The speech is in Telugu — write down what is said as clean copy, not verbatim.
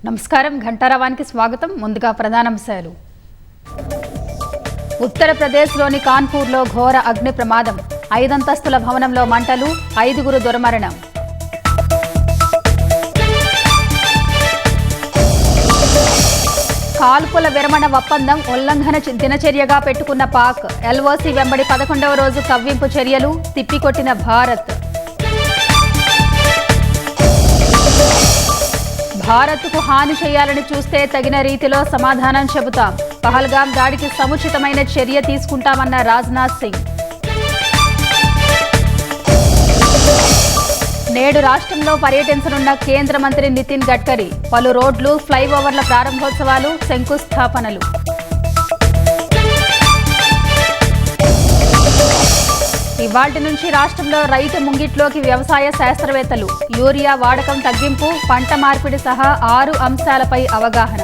నమస్కారం ఘంటారావానికి స్వాగతం. ముందుగా ప్రధానాంశాలు. ఉత్తరప్రదేశ్లోని కాన్పూర్లో ఘోర అగ్ని ప్రమాదం. 5 అంతస్తుల భవనంలో మంటలు, 5గురు దుర్మరణం. కాల్పుల విరమణ ఒప్పందం ఉల్లంఘన దినచర్యగా పెట్టుకున్న పాక్. ఎల్ఓసి వెంబడి 11వ రోజు కవ్వింపు చర్యలు, తిప్పికొట్టిన భారత్. భారత్కు హాని చేయాలని చూస్తే తగిన రీతిలో సమాధానం చెబుతాం. పహల్గాం దాడికి సముచితమైన చర్య తీసుకుంటామన్న రాజ్నాథ్ సింగ్. నేడు రాష్ట్రంలో పర్యటించనున్న కేంద్ర మంత్రి నితిన్ గడ్కరీ. పలు రోడ్లు, ఫ్లైఓవర్ల ప్రారంభోత్సవాలు, శంకుస్థాపనలు. ఇవాల్టి నుంచి రాష్ట్రంలో రైతు ముంగిట్లోకి వ్యవసాయ శాస్త్రవేత్తలు. యూరియా వాడకం తగ్గింపు, పంట మార్పిడి సహా 6 అంశాలపై అవగాహన.